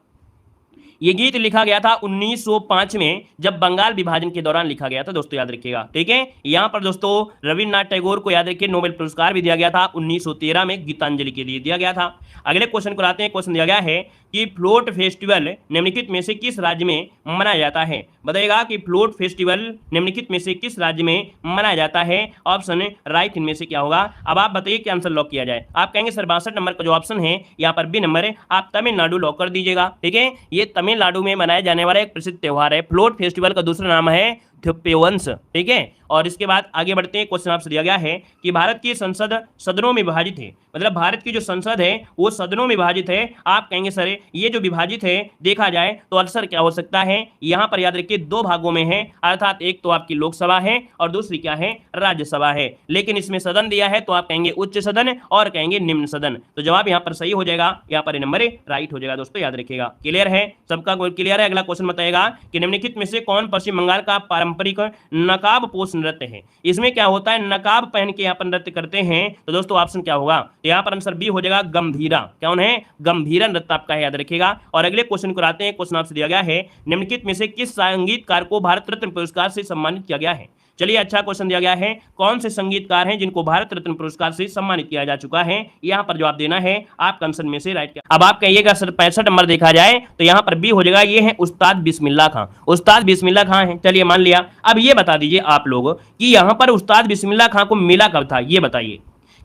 ये गीत लिखा गया था 1905 में, जब बंगाल विभाजन के दौरान लिखा गया था दोस्तों, याद रखिएगा। ठीक है, यहां पर दोस्तों रविन्द्रनाथ टैगोर को याद रखिए नोबेल पुरस्कार भी दिया गया था 1913 में, गीतांजलि के लिए दिया गया था। अगले क्वेश्चन को आते हैं, क्वेश्चन दिया गया है कि फ्लोट फेस्टिवल निम्नलिखित में से किस राज्य में मनाया जाता है। बताइएगा कि फ्लोट फेस्टिवल निम्नलिखित में से किस राज्य में मनाया जाता है। ऑप्शन राइट, इनमें से क्या होगा। अब आप बताइए कि आंसर लॉक किया जाए। आप कहेंगे सर 62 नंबर का जो ऑप्शन है यहाँ पर बी नंबर है, आप तमिलनाडु लॉक कर दीजिएगा। ठीक है, ये तमिलनाडु में मनाया जाने वाला एक प्रसिद्ध त्योहार है। फ्लोट फेस्टिवल का दूसरा नाम है थिप्पेवंश, ठीक है। और इसके बाद आगे बढ़ते हैं, क्वेश्चन आपसे दिया गया है कि भारत की संसद सदनों में विभाजित है, मतलब भारत की जो संसद है वो सदनों में विभाजित है। आप कहेंगे सर ये जो विभाजित है देखा जाए तो आंसर क्या हो सकता है, यहाँ पर याद रखिए दो भागों में है, अर्थात एक तो आपकी लोकसभा है और दूसरी क्या है, राज्यसभा है। लेकिन इसमें सदन दिया है तो आप कहेंगे उच्च सदन और कहेंगे निम्न सदन, तो जवाब यहाँ पर सही हो जाएगा, यहाँ पर नंबर राइट हो जाएगा। दोस्तों याद रखिएगा, क्लियर है, सबका क्लियर है। अगला क्वेश्चन बताएगा कि निम्नलिखित में से कौन पश्चिम बंगाल का पारंपरिक नकाब पोष नृत्य है। इसमें क्या होता है, नकाब पहन के यहाँ पर नृत्य करते हैं, तो दोस्तों ऑप्शन क्या होगा, तो यहाँ पर आंसर बी हो जाएगा, गंभीरा। कौन है, गंभीरा नृत्य आपका है, याद रखिएगा। और अगले क्वेश्चन को आते हैं, क्वेश्चन आपसे दिया गया है निम्नलिखित में से किस संगीतकार को भारत रत्न पुरस्कार से सम्मानित किया गया है। चलिए अच्छा क्वेश्चन दिया गया है, कौन से संगीतकार हैं जिनको भारत रत्न पुरस्कार से सम्मानित किया जा चुका है, यहाँ पर जवाब देना है आपका आंसर में से राइट क्या। अब आप कहिएगा सर 65 नंबर देखा जाए तो यहाँ पर बी हो जाएगा, ये है उस्ताद बिस्मिल्लाह खां। उस्ताद बिस्मिल्लाह खां है, चलिए मान लिया। अब ये बता दीजिए आप लोग कि यहाँ पर उस्ताद बिस्मिल्लाह खां को मिला कब था, ये बताइए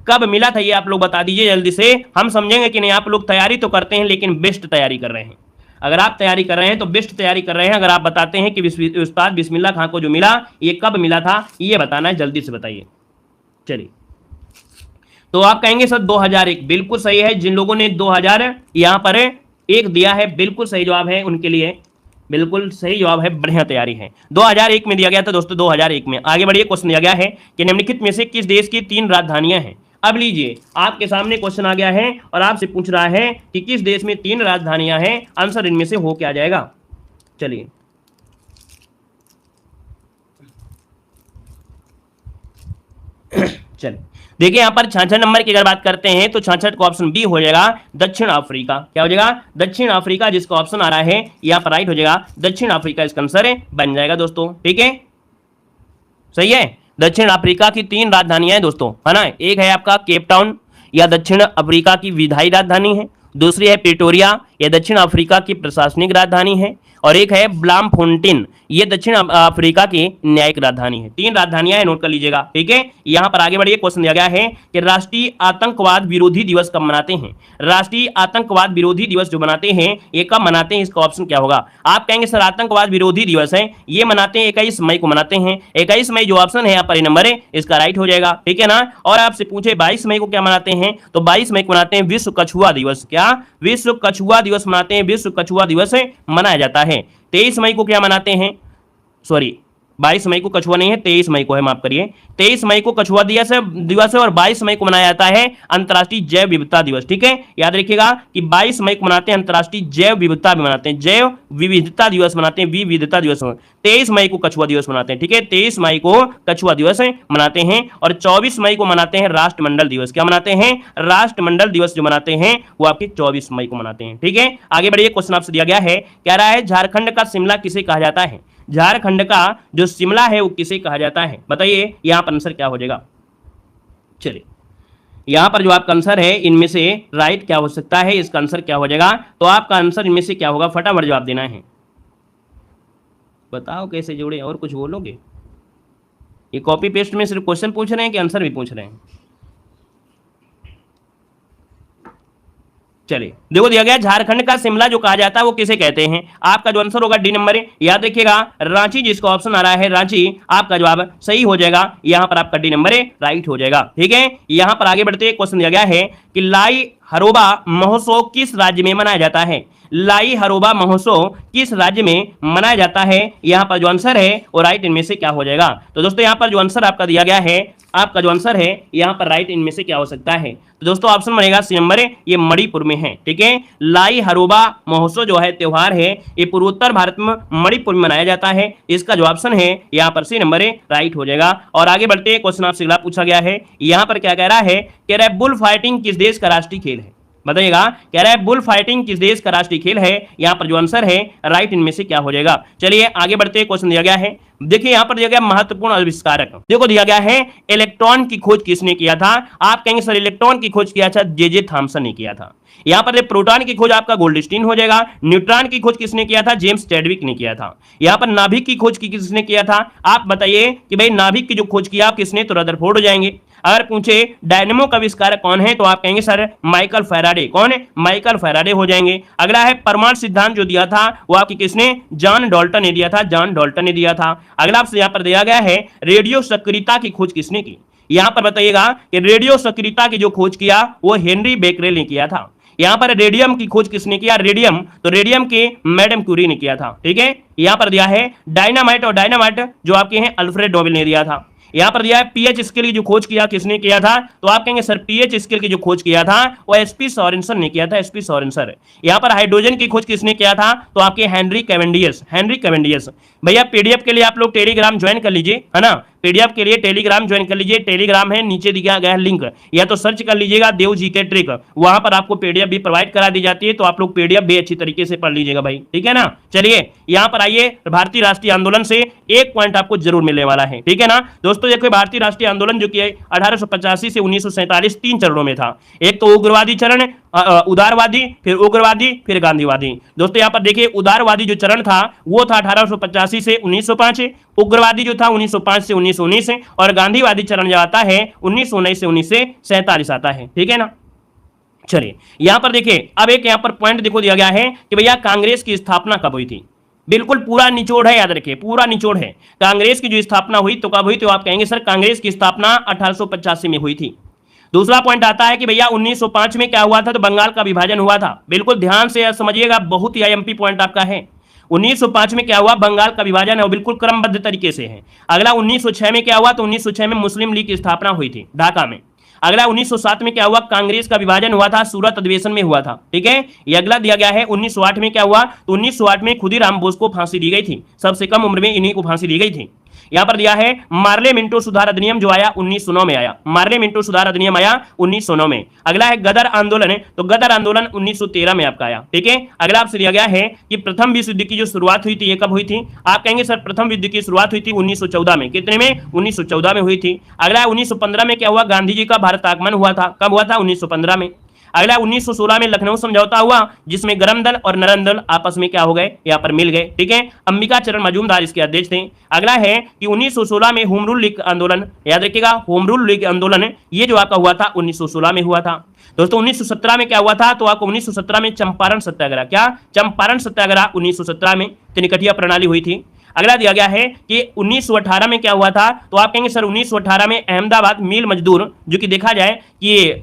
कब मिला था, ये आप लोग बता दीजिए जल्दी से, हम समझेंगे कि नहीं। आप लोग तैयारी तो करते हैं लेकिन बेस्ट तैयारी कर रहे हैं, अगर आप तैयारी कर रहे हैं तो बेस्ट तैयारी कर रहे हैं। अगर आप बताते हैं कि उस्ताद बिस्मिल्लाह खां को जो मिला ये कब मिला था, ये बताना है, जल्दी से बताइए। चलिए तो आप कहेंगे सर 2001, बिल्कुल सही है। जिन लोगों ने 2000 यहाँ पर एक दिया है बिल्कुल सही जवाब है, उनके लिए बिल्कुल सही जवाब है, बढ़िया तैयारी है। 2001 में दिया गया था दोस्तों, 2001 में। आगे बढ़िए, क्वेश्चन दिया गया है कि निम्नलिखित में से किस देश की 3 राजधानियां हैं। अब लीजिए आपके सामने क्वेश्चन आ गया है और आपसे पूछ रहा है कि किस देश में 3 राजधानियां हैं, आंसर इनमें से हो क्या जाएगा। चलिए चलिए देखिए, यहाँ पर 66 नंबर की अगर बात करते हैं तो 66 का ऑप्शन बी हो जाएगा, दक्षिण अफ्रीका। क्या हो जाएगा, दक्षिण अफ्रीका, जिसका ऑप्शन आ रहा है यहाँ पर राइट हो जाएगा, दक्षिण अफ्रीका इसका आंसर बन जाएगा दोस्तों, ठीक है, सही है। दक्षिण अफ्रीका की 3 राजधानियां हैं दोस्तों, है ना। एक है आपका केप टाउन, या दक्षिण अफ्रीका की विधायी राजधानी है। दूसरी है प्रिटोरिया, यह दक्षिण अफ्रीका की प्रशासनिक राजधानी है। और एक है ब्लामफोंटेन, ये दक्षिण अफ्रीका की न्यायिक राजधानी है। 3 राजधानियां हैं, नोट कर लीजिएगा, ठीक है। यहाँ पर आगे बढ़िए, क्वेश्चन दिया गया है कि राष्ट्रीय आतंकवाद विरोधी दिवस कब मनाते हैं। राष्ट्रीय आतंकवाद विरोधी दिवस जो मनाते हैं ये कब मनाते हैं, इसका ऑप्शन क्या होगा। आप कहेंगे सर आतंकवाद विरोधी दिवस है, ये मनाते हैं 21 मई को मनाते हैं। 21 मई जो ऑप्शन है यहाँ पर नंबर है इसका राइट हो जाएगा, ठीक है ना। और आपसे पूछे 22 मई को क्या मनाते हैं, तो 22 मई को मनाते हैं विश्व कछुआ दिवस। क्या, विश्व कछुआ दिवस मनाते हैं, विश्व कछुआ दिवस मनाया जाता है। 23 मई को क्या मनाते हैं, सॉरी 22 मई को कछुआ नहीं है, 23 मई को है, माफ करिए। 23 मई को कछुआ दिवस है और 22 मई को मनाया जाता है अंतर्राष्ट्रीय जैव विविधता दिवस, ठीक है। याद रखिएगा कि 22 मई को मनाते हैं अंतर्राष्ट्रीय जैव विविधता भी मनाते हैं, जैव विविधता दिवस मनाते हैं, विविधता दिवस। 23 मई को कछुआ दिवस मनाते हैं, ठीक है, 23 मई को कछुआ दिवस मनाते हैं। और 24 मई को मनाते हैं राष्ट्रमंडल दिवस। क्या मनाते हैं, राष्ट्रमंडल दिवस जो मनाते हैं वो आपके 24 मई को मनाते हैं, ठीक है। आगे बढ़िए, क्वेश्चन आपसे दिया गया है, कह रहा है झारखंड का शिमला किसे कहा जाता है। झारखंड का जो शिमला है वो किसे कहा जाता है, बताइए, यहां पर आंसर क्या हो जाएगा। चलिए यहां पर जो आपका आंसर है इनमें से राइट क्या हो सकता है, इसका आंसर क्या हो जाएगा, तो आपका आंसर इनमें से क्या होगा, फटाफट जवाब देना है, बताओ कैसे जोड़े, और कुछ बोलोगे। ये कॉपी पेस्ट में सिर्फ क्वेश्चन पूछ रहे हैं कि आंसर भी पूछ रहे हैं। चलिए देखो, दिया गया झारखंड का शिमला जो कहा जाता है वो किसे कहते हैं। आपका जो आंसर होगा डी नंबर, याद रखिएगा रांची, जिसका ऑप्शन आ रहा है रांची, आपका जवाब सही हो जाएगा। यहां पर आपका डी नंबर राइट हो जाएगा, ठीक है। यहां पर आगे बढ़ते क्वेश्चन दिया गया है कि लाई हरोबा महोत्सव किस राज्य में मनाया जाता है। लाई हरोबा महोत्सव किस राज्य में मनाया जाता है, यहां पर जो आंसर है वो राइट इनमें से क्या हो जाएगा। तो दोस्तों यहां पर जो आंसर आपका दिया गया है, आपका जो आंसर है यहां पर राइट इनमें से क्या हो सकता है, तो दोस्तों ऑप्शन बनेगा सी नंबर, ये मणिपुर में है, ठीक है। लाई हरोबा महोत्सव जो है त्योहार है ये पूर्वोत्तर भारत में मणिपुर में मनाया जाता है। इसका जो ऑप्शन है यहां पर सी नंबर राइट हो जाएगा। और आगे बढ़ते हैं, क्वेश्चन आपसे अगला पूछा गया है, यहां पर क्या कह रहा है, कह रहा है बुल फाइटिंग किस देश का राष्ट्रीय खेल है, बताइएगा। कह रहा है बुल फाइटिंग किस देश का राष्ट्रीय खेल है, यहां पर जो आंसर है राइट इनमें से क्या हो जाएगा। चलिए आगे बढ़ते हैं, क्वेश्चन दिया गया है, देखिए यहां पर दिया गया महत्वपूर्ण आविष्कारक, देखो दिया गया है इलेक्ट्रॉन की खोज किसने किया था। आप कहेंगे सर इलेक्ट्रॉन की खोज किया था जे थॉमसन ने किया था। यहां पर प्रोटॉन की खोज आपका गोल्डस्टीन हो जाएगा। न्यूट्रॉन की खोज किसने किया था, जेम्स चैडविक ने किया था। यहां पर नाभिक की खोज किसने किया था, आप बताइए कि भाई नाभिक की जो खोज किया किसने, तो रदरफोर्ड हो जाएंगे। अगर पूछे डायनेमो का आविष्कारक कौन है तो आप कहेंगे सर माइकल फैराडे। कौन है? माइकल फैराडे हो जाएंगे। अगला है परमाणु सिद्धांत जो दिया था वो आपकी किसने? जॉन डाल्टन ने दिया था, जॉन डाल्टन ने दिया था। अगला आपसे यहां पर दिया गया है रेडियो सक्रियता की खोज किसने की? यहां पर बताइएगा कि रेडियो सक्रियता की जो खोज किया वो हेनरी बेकरेल ने किया था। यहां पर रेडियम की खोज किसने किया? रेडियम, तो रेडियम की मैडम क्यूरी ने किया था। ठीक है, यहां पर दिया है डायनामाइट, और डायनामाइट जो आपके हैं अल्फ्रेड नोबेल ने दिया था। यहां पर दिया है पीएच स्केल की जो खोज किया किसने किया था? तो आप कहेंगे सर पीएच स्केल की जो खोज किया था वो एसपी सोरेनसन ने किया था, एसपी सोरेनसन। यहां पर हाइड्रोजन की खोज किसने किया था? तो आपके हेनरी कैवेंडियस, हेनरी कैवेंडियस। भैया पीडीएफ के लिए आप लोग टेलीग्राम ज्वाइन कर लीजिए, है ना, पीडीएफ के लिए टेलीग्राम ज्वाइन कर लीजिए। टेलीग्राम है नीचे दिया गया है लिंक, या तो सर्च कर लीजिएगा देव जी के ट्रिक, वहां पर आपको पीडीएफ भी प्रोवाइड करा दी जाती है, तो आप लोग पीडीएफ भी अच्छी तरीके से पढ़ लीजिएगा भाई। ठीक है ना, चलिए यहां पर आइए, भारतीय राष्ट्रीय आंदोलन से एक पॉइंट आपको जरूर मिलने वाला है। ठीक है ना दोस्तों, देखो भारतीय राष्ट्रीय आंदोलन जो कि 1885 से 1947 तीन चरणों में था। एक तो उग्रवादी चरण, उदारवादी, फिर उग्रवादी, फिर गांधीवादी। दोस्तों यहां पर देखिए उदारवादी जो चरण था वो था 1885 से 1905, उग्रवादी जो था 1905 से 1919, और गांधीवादी चरण जो आता है 1919 से 1947 आता है। ठीक है ना, चलिए यहां पर देखिए अब एक यहां पर पॉइंट देखो दिया गया है कि भैया कांग्रेस की स्थापना कब हुई थी। बिल्कुल पूरा निचोड़ है, याद रखिए पूरा निचोड़ है। कांग्रेस की जो स्थापना हुई तो कब हुई? तो आप कहेंगे सर कांग्रेस की स्थापना 1885 में हुई थी। दूसरा पॉइंट आता है कि भैया 1905 में क्या हुआ था? तो बंगाल का विभाजन हुआ था। बिल्कुल ध्यान से समझिएगा, बहुत ही आईएमपी पॉइंट आपका है। 1905 में क्या हुआ? बंगाल का विभाजन है, वो बिल्कुल क्रमबद्ध तरीके से है। अगला 1906 में क्या हुआ? तो 1906 में मुस्लिम लीग की स्थापना हुई थी ढाका में। अगला 1907 में क्या हुआ? कांग्रेस का विभाजन हुआ था, सूरत अधिवेशन में हुआ था। ठीक है, ये अगला दिया गया है 1908 में क्या हुआ? तो 1908 में खुदीराम बोस को फांसी दी गई थी, सबसे कम उम्र में इन्हीं को फांसी दी गई थी। यहां पर दिया है मार्ले मिंटो सुधार अधिनियम जो आया 1909 में आया, मार्ले मिंटो सुधार अधिनियम आया 1909 में। अगला है गदर आंदोलन, तो गदर आंदोलन 1913 में आपका आया। ठीक है, अगला आपसे दिया गया है कि प्रथम विश्व युद्ध की जो शुरुआत हुई थी ये कब हुई थी? आप कहेंगे सर प्रथम युद्ध की शुरुआत हुई थी 1914 में। कितने में? 1914 में हुई थी। अगला 1915 में क्या हुआ? गांधी जी का भारत आगमन हुआ था। कब हुआ था? 1915 में। अगला 1916 में लखनऊ समझौता हुआ जिसमें गरम दल और नरम दल आपस में क्या हो गए? यहाँ पर मिल गए। ठीक है, अंबिका चरण मजूमदार इसके अध्यक्ष थे। अगला है कि 1916 में होम रूल लीग आंदोलन, याद रखिएगा होम रूल लीग आंदोलन ये जो आपका हुआ था 1916 में हुआ था। दोस्तों 1917 में क्या हुआ था? तो आपको 1917 में चंपारण सत्याग्रह, क्या चंपारण सत्याग्रह 1917 में त्रिकटिया प्रणाली हुई थी। अगला दिया गया है कि 1918 में क्या हुआ था? तो आप कहेंगे सर 1918 में अहमदाबाद मिल मजदूर, जो कि देखा जाए कि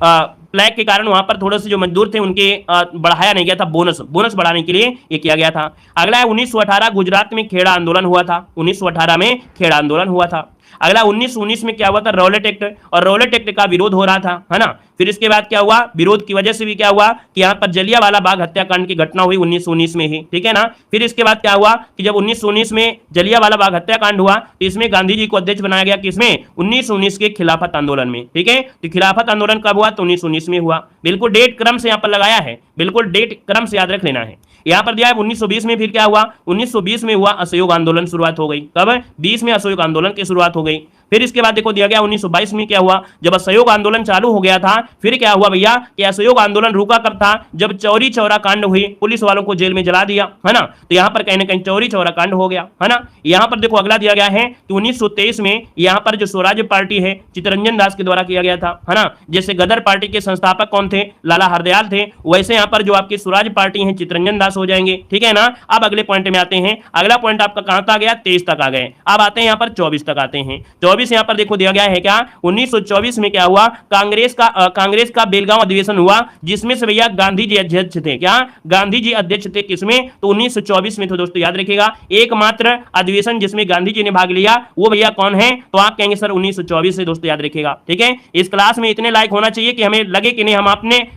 प्लेग के कारण वहां पर थोड़े से जो मजदूर थे उनके बढ़ाया नहीं गया था, बोनस बढ़ाने के लिए ये किया गया था। अगला है 1918 गुजरात में खेड़ा आंदोलन हुआ था, 1918 में खेड़ा आंदोलन हुआ था। अगला 1919 में क्या हुआ था? रौलेट एक्ट, और रौलेट एक्ट का विरोध हो रहा था, है ना। फिर इसके बाद क्या हुआ? विरोध की वजह से भी क्या हुआ कि यहाँ पर जलियांवाला बाग हत्याकांड की घटना हुई 1919 में ही। ठीक है ना, फिर इसके बाद क्या हुआ कि जब 1919 में जलियांवाला बाग हत्याकांड हुआ तो इसमें गांधी जी को अध्यक्ष बनाया गया, किसमें? 1919 के खिलाफत आंदोलन में। ठीक है, तो खिलाफत आंदोलन कब हुआ? तो 1919 में हुआ। बिल्कुल डेट क्रम से यहाँ पर लगाया है, बिल्कुल डेट क्रम से याद रख लेना है। यहाँ पर दिया है 1920 में फिर क्या हुआ? 1920 में हुआ असहयोग आंदोलन शुरुआत हो गई। कब? 20 में असहयोग आंदोलन की शुरुआत हो गई। फिर इसके बाद देखो दिया गया 1922 में क्या हुआ? जब असहयोग आंदोलन चालू हो गया था, फिर क्या हुआ भैया कि असहयोग आंदोलन रुका कब था? जब चौरी चौरा कांड हुई, पुलिस वालों को जेल में जला दिया, है ना। तो यहाँ पर कहीं ना कहीं चौरी चौरा कांड हो गया, है ना। यहाँ पर देखो अगला दिया गया है कि 1923 में यहाँ पर जो स्वराज पार्टी है चित्तरंजन दास के द्वारा किया गया था, है ना। जैसे गदर पार्टी के संस्थापक कौन थे? लाला हरदयाल थे, वैसे यहाँ पर जो आपकी स्वराज पार्टी है चित्तरंजन दास हो जाएंगे। ठीक है ना। अब अगले पॉइंट में आते हैं। अगला पॉइंट आपका कहां तक आ गया? 23 तक आ गए। अब आते हैं यहाँ पर 24 तक आते हैं। 24 यहाँ पर देखो दिया गया है क्या? 1924 में क्या हुआ? कांग्रेस का बेलगांव अधिवेशन हुआ जिसमें से भैया गांधी जी अध्यक्ष थे। क्या गांधी जी अध्यक्ष थे? किसमें? तो 1924 में। तो दोस्तों याद रखिएगा एकमात्र अधिवेशन जिसमें गांधी जी ने भाग लिया वो भैया कौन है? तो आप कहेंगे सर 1924 से। दोस्तों याद रखिएगा, ठीक है। इस क्लास में इतने लाइक होना चाहिए कि हमें लगे कि नहीं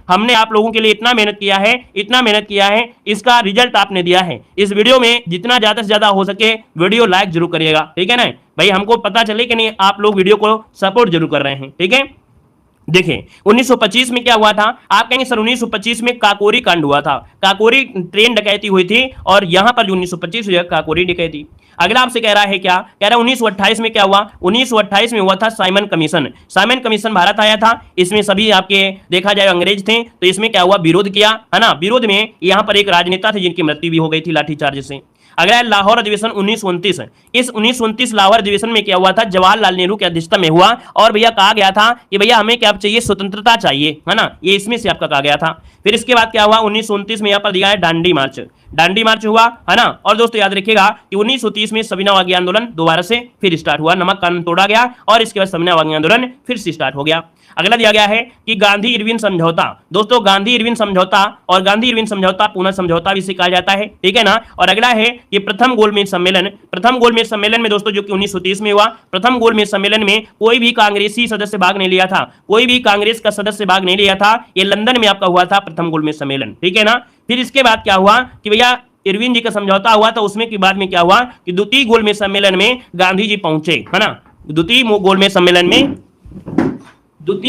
हमने आप लोगों के लिए इतना मेहनत किया है, इसका रिजल्ट आपने दिया है। इस वीडियो में जितना ज्यादा से ज्यादा हो सके वीडियो लाइक जरूर करिएगा, ठीक है ना भाई, हमको पता चले कि नहीं आप लोग वीडियो को सपोर्ट जरूर कर रहे हैं, ठीक है। देखिए 1925 में क्या हुआ था? आप कहेंगे सर 1925 में काकोरी कांड हुआ था, काकोरी ट्रेन डकैती हुई थी और यहां पर जो 1925 हुआ काकोरी डकैती। अगला आपसे कह रहा है क्या? कह रहा है 1928 में क्या हुआ? 1928 में हुआ था Simon commission. Simon commission Bharat आया था, इसमें सभी आपके देखा जाए अंग्रेज थे, तो इसमें क्या हुआ? विरोध किया, है ना। विरोध में यहां पर एक राजनेता थे जिनकी मृत्यु भी हो गई थी लाठीचार्ज से। अगला है लाहौर अधिवेशन 1929। इस 1929 लाहौर अधिवेशन में क्या हुआ था, जवाहरलाल नेहरू की अध्यक्षता में हुआ और भैया कहा गया था कि भैया हमें क्या चाहिए, स्वतंत्रता चाहिए, है ना, ये इसमें से आपका कहा गया था। फिर इसके बाद क्या हुआ, 1929 में यहाँ पर दिया है दांडी मार्च, दांडी मार्च हुआ, है ना। और दोस्तों याद रखिएगा कि 1930 में सविनय आंदोलन दोबारा से फिर स्टार्ट हुआ, नमक कानून तोड़ा गया और इसके बाद सविनय आंदोलन फिर से स्टार्ट हो गया। अगला दिया गया है कि गांधी इरविन समझौता। दोस्तों गांधी इरविन समझौता और गांधी इरविन समझौता पुनः समझौता भी इसे कहा जाता है, ठीक है ना। और अगला है कि प्रथम गोलमेज सम्मेलन। प्रथम गोलमेज सम्मेलन में दोस्तों जो कि 1930 में हुआ, प्रथम गोलमेज सम्मेलन में कोई भी कांग्रेसी सदस्य भाग नहीं लिया था, कोई भी कांग्रेस का सदस्य भाग नहीं लिया था, ये लंदन में आपका हुआ था प्रथम गोलमेज सम्मेलन, ठीक है ना। फिर इसके बाद क्या हुआ कि भैया इरविन जी का समझौता हुआ था, उसमें के बाद में क्या हुआ कि द्वितीय गोलमेज सम्मेलन में गांधी जी पहुंचे, है ना। द्वितीय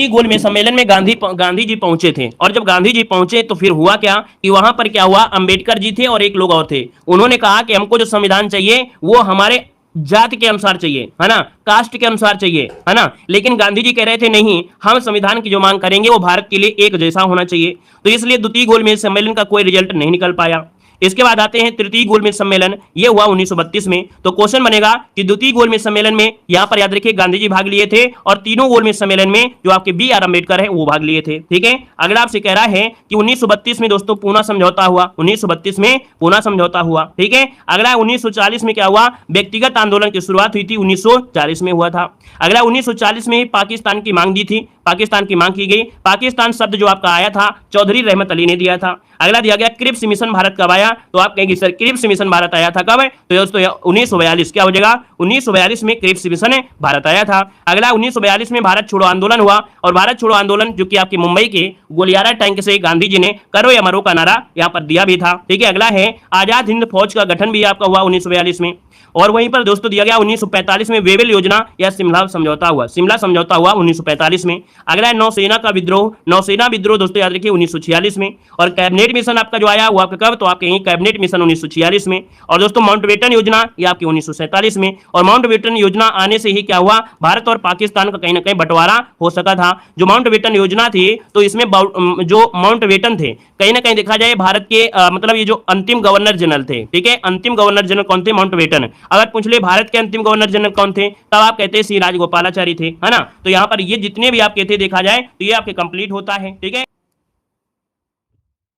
गोलमेज सम्मेलन में गांधी जी पहुंचे थे। और जब गांधी जी पहुंचे तो फिर हुआ क्या कि वहां पर क्या हुआ, अंबेडकर जी थे और एक लोग और थे। उन्होंने कहा कि हमको जो संविधान चाहिए वो हमारे जाति के अनुसार चाहिए, है ना, कास्ट के अनुसार चाहिए, है ना। लेकिन गांधी जी कह रहे थे नहीं, हम संविधान की जो मांग करेंगे वो भारत के लिए एक जैसा होना चाहिए। तो इसलिए द्वितीय गोलमेज सम्मेलन का कोई रिजल्ट नहीं निकल पाया। इसके बाद आते हैं तृतीय गोलमेज सम्मेलन, ये हुआ 1932 में। तो क्वेश्चन बनेगा कि द्वितीय गोलमेज सम्मेलन में यहां पर याद रखिए गांधी जी भाग लिए थे और तीनों गोलमेज सम्मेलन में जो आपके BR अम्बेडकर है वो भाग लिए थे, ठीक है। अगला आपसे कह रहा है कि 1932 में दोस्तों पूना समझौता हुआ, 1932 में पूना समझौता हुआ, ठीक है। अगला 1940 में क्या हुआ, व्यक्तिगत आंदोलन की शुरुआत हुई थी, 1940 में हुआ था। अगला 1940 में पाकिस्तान की मांग दी थी, पाकिस्तान की मांग की गई। पाकिस्तान शब्द जो आपका आया था चौधरी रहमत अली ने दिया था। अगला दिया गया क्रिप्स मिशन भारत कब आया, तो आप कहेंगे सर क्रिप्स मिशन भारत आया था कब, तो दोस्तों 1942, क्या हो जाएगा 1942 में क्रिप्स मिशन भारत आया था। अगला 1942 में भारत छोड़ो आंदोलन हुआ और भारत छोड़ो आंदोलन जो कि आपके मुंबई के गोलियारा टैंक से गांधी जी ने करो या मरो का नारा यहाँ पर दिया भी था, ठीक है। अगला है आजाद हिंद फौज का गठन भी आपका हुआ 1942 में। और वहीं पर दोस्तों दिया गया 1945 में वेवेल योजना या शिमला समझौता हुआ, शिमला समझौता हुआ 1945 में। अगला है नौसेना का विद्रोह, नौसेना विद्रोह दोस्तों याद रखिए 1946 में। और कैबिनेट मिशन आपका जो आया वो आपका कब, तो आपके कैबिनेट मिशन 1946 में। और दोस्तों माउंटबेटन योजना ये आपकी 1947 में। और माउंटबेटन योजना आने से ही क्या हुआ, भारत और पाकिस्तान का कहीं ना कहीं बंटवारा हो सका था। जो माउंटबेटन योजना थी तो इसमें जो माउंटबेटन थे कहीं ना कहीं देखा जाए भारत के मतलब ये जो अंतिम गवर्नर जनरल थे, ठीक है, अंतिम गवर्नर जनरल कौन थे, माउंटबेटन। अगर पूछ ले भारत के अंतिम गवर्नर जनरल कौन थे, तब आप कहते हैं श्री राजगोपालाचारी थे, है ना। तो यहाँ पर ये जितने भी आप कहते देखा जाए तो ये आपके कंप्लीट होता है, ठीक है।